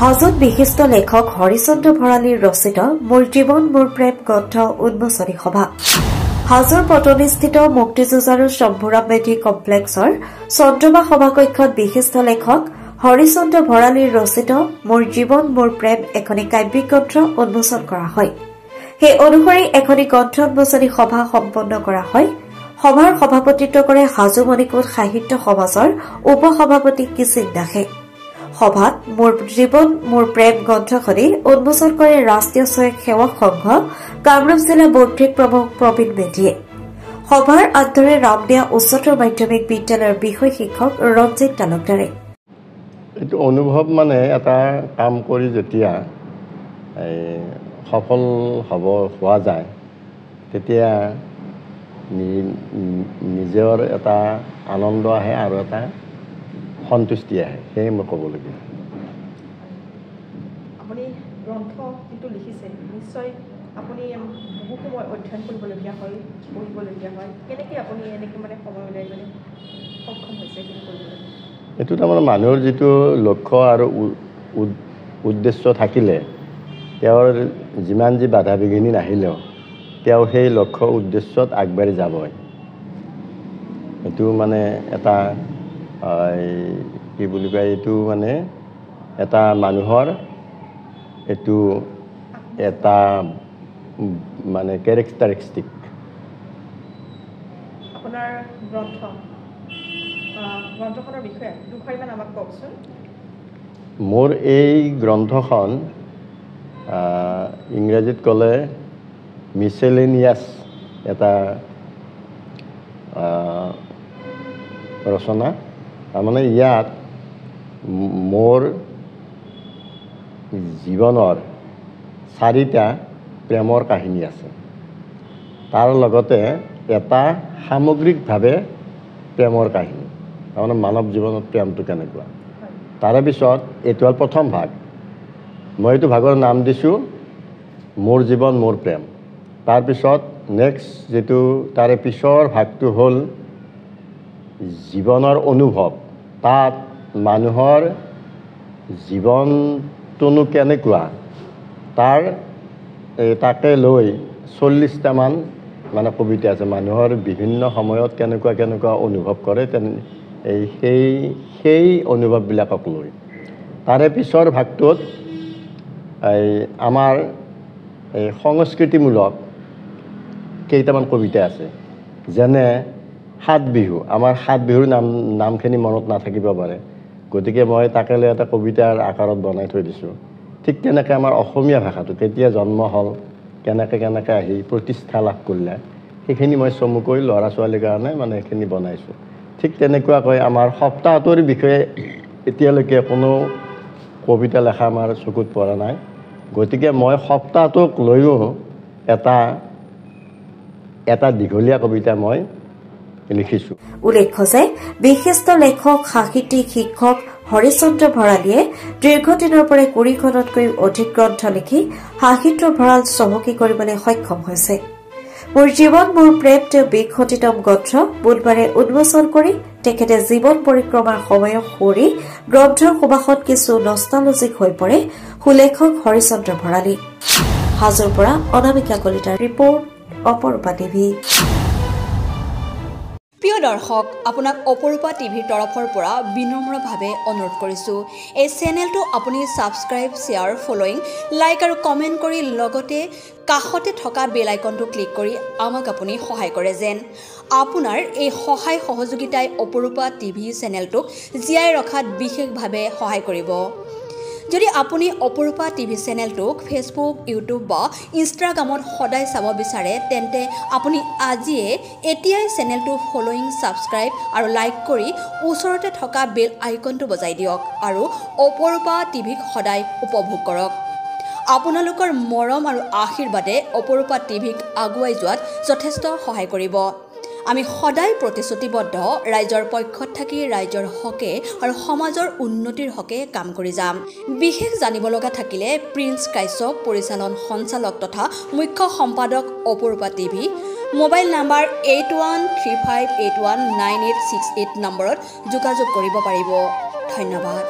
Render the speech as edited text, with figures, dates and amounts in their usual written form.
হাজত বিশিষ্ট লেখক হৰিচন্দ্ৰ ভৰালীৰ ৰচিত মোৰ জীৱন মোৰ প্ৰেম গ্ৰন্থ উন্মোচনী সভা হাজোৰ পটনীস্থিত মুক্তিযুঁজাৰু শম্ভুৰাম মেধি কমপ্লেক্সৰ চন্দ্ৰমা সভাকক্ষত বিশিষ্ট লেখক হৰিচন্দ্ৰ ভৰালীৰ ৰচিত মোৰ জীৱন মোৰ প্ৰেম এখনি কাব্যিক গ্ৰন্থ উন্মোচন কৰা হয়। সেই অনুসৰি এখনি গ্ৰন্থ উন্মোচনী সভা সম্পন্ন কৰা হয়। সভাৰ সভাপতিত্ব কৰে হাজো মণিকোট সাহিত্য সমাজৰ উপসভাপতি কিচিং দাসে। সভাত মোৰ জীৱন মোৰ প্ৰেম গ্ৰন্থখনি উন্মোচন কৰে ৰাষ্ট্ৰীয় স্বয়ং সেৱক সংঘ কামৰূপ জিলা বৌদ্ধিক প্ৰমুখ প্ৰবীণ মেধিয়ে। সভাৰ আন্তৰে ৰামদিয়া উচ্চতৰ মাধ্যমিক বিদ্যালয়ৰ বিষয় শিক্ষক ৰঞ্জিত তালুকদাৰে। এইটো অনুভৱ মানে এটা কাম কৰি যেতিয়া সফল হোৱা যায় তেতিয়া নিজৰ এটা আনন্দ আহে আৰু এটা সন্তুষ্টি আহে, সেয়ে মই ক'বলগীয়া। আপুনি গ্ৰন্থ কিন্তু লিখিছে, নিশ্চয় আপুনি বহু সময় অধ্যয়ন কৰিবলগীয়া হয়, পঢ়িবলগীয়া হয়। কেনেকৈ আপুনি এনেকৈ মানে সময় উলিয়াই মানে সক্ষম হৈছে এইখিনি কৰিবলৈ? এইটো তাৰমানে মানুহৰ যিটো লক্ষ্য আৰু উদ্দেশ্য থাকিলে তেওঁৰ যিমান যি বাধা বিঘিনি নাহিলেও তেওঁ সেই লক্ষ্য উদ্দেশ্যত আগবাঢ়ি যাবই। এইটো মানে এটা কি বুলি কয়, এইটো মানে এটা মানুহৰ এইটো এটা মানে কেৰেক্টাৰিষ্টিক। আপোনাৰ গ্ৰন্থখনৰ বিষয়ে দুষাৰিমান আমাক কওকচোন। মোৰ এই গ্ৰন্থখন ইংৰাজীত ক'লে মিছেলেনিয়াছ এটা ৰচনা। তাৰমানে ইয়াত মোৰ জীৱনৰ 4টা প্ৰেমৰ কাহিনী আছে। তাৰ লগতে এটা সামগ্ৰিকভাৱে প্ৰেমৰ কাহিনী, তাৰমানে মানৱ জীৱনত প্ৰেমটো কেনেকুৱা। তাৰে পিছত এইটো হ'ল প্ৰথম ভাগ। মই এইটো ভাগৰ নাম দিছোঁ মোৰ জীৱন মোৰ প্ৰেম। তাৰপিছত নেক্সট যিটো তাৰে পিছৰ ভাগটো হ'ল জীৱনৰ অনুভৱ। তাত মানুহৰ জীৱনটোনো কেনেকুৱা তাকে লৈ 40টামান মানে কবিতা আছে। মানুহৰ বিভিন্ন সময়ত কেনেকুৱা অনুভৱ কৰে সেই অনুভৱবিলাকক লৈ। তাৰে পিছৰ ভাগটোত আমাৰ সংস্কৃতিমূলক কেইটামান কবিতা আছে, যেনে 7 বিহু। আমাৰ 7 বিহুৰ নামখিনি মনত নাথাকিব পাৰে, গতিকে মই তাকে লৈ এটা কবিতাৰ আকাৰত বনাই থৈ দিছোঁ। ঠিক তেনেকৈ আমাৰ অসমীয়া ভাষাটো কেতিয়া জন্ম হ'ল, কেনেকৈ আহি প্ৰতিষ্ঠা লাভ কৰিলে, সেইখিনি মই চমুকৈ ল'ৰা ছোৱালীৰ কাৰণে মানে সেইখিনি বনাইছোঁ। ঠিক তেনেকুৱাকৈ আমাৰ সপ্তাহটোৰ বিষয়ে এতিয়ালৈকে কোনো কবিতা লেখা আমাৰ চকুত পৰা নাই, গতিকে মই সপ্তাহটোক লৈও এটা দীঘলীয়া কবিতা মই লিখিছোঁ। উল্লেখ্য যে বিশিষ্ট লেখক সাহিত্যিক শিক্ষক হৰিচন্দ্ৰ ভৰালীয়ে দীৰ্ঘদিনৰ পৰা 20খনতকৈ অধিক গ্ৰন্থ লিখি সাহিত্যৰ ভঁৰাল চহকী কৰিবলৈ সক্ষম হৈছে। মোৰ জীৱন মোৰ প্ৰেম তেওঁ 20তম গ্ৰন্থ বুধবাৰে উন্মোচন কৰি তেখেতে জীৱন পৰিক্ৰমাৰ সময়ক সুঁৱৰি গ্ৰন্থৰ সুবাসত কিছু নষ্টালজিক হৈ পৰে সুলেখক হৰিচন্দ্ৰ ভৰালী। হাজোৰ পৰা অনামিকা কলিতাৰ ৰিপৰ্ট, অপৰূপা টিভি। প্ৰিয় দৰ্শক, আপোনাক অপৰূপা টিভিৰ তৰফৰ পৰা বিনম্ৰভাৱে অনুৰোধ কৰিছোঁ, এই চেনেলটো আপুনি ছাবস্ক্ৰাইব, শ্বেয়াৰ, ফলোইং, লাইক আৰু কমেণ্ট কৰি লগতে কাষতে থকা বেল আইকনটো ক্লিক কৰি আমাক আপুনি সহায় কৰে যেন। আপোনাৰ এই সহায় সহযোগিতাই অপৰূপা টিভি চেনেলটোক জীয়াই ৰখাত বিশেষভাৱে সহায় কৰিব। যদি আপুনি অপৰূপা টিভি চেনেলটোক ফেচবুক, ইউটিউব বা ইনষ্টাগ্ৰামত সদায় চাব বিচাৰে, তেন্তে আপুনি এতিয়াই চেনেলটো ফলোইং, ছাবস্ক্ৰাইব আৰু লাইক কৰি ওচৰতে থকা বেল আইকনটো বজাই দিয়ক আৰু অপৰূপা টিভিক সদায় উপভোগ কৰক। আপোনালোকৰ মৰম আৰু আশীৰ্বাদে অপৰূপা টিভিক আগুৱাই যোৱাত যথেষ্ট সহায় কৰিব। আমি সদায় প্ৰতিশ্ৰুতিবদ্ধ, ৰাইজৰ পক্ষত থাকি ৰাইজৰ হকে আৰু সমাজৰ উন্নতিৰ হকে কাম কৰি যাম। বিশেষ জানিব লগা থাকিলে প্ৰিন্স কাশ্যপ, পৰিচালন সঞ্চালক তথা মুখ্য সম্পাদক অপৰূপা টিভি, মোবাইল নাম্বাৰ 8135819868 নম্বৰত যোগাযোগ কৰিব পাৰিব। ধন্যবাদ।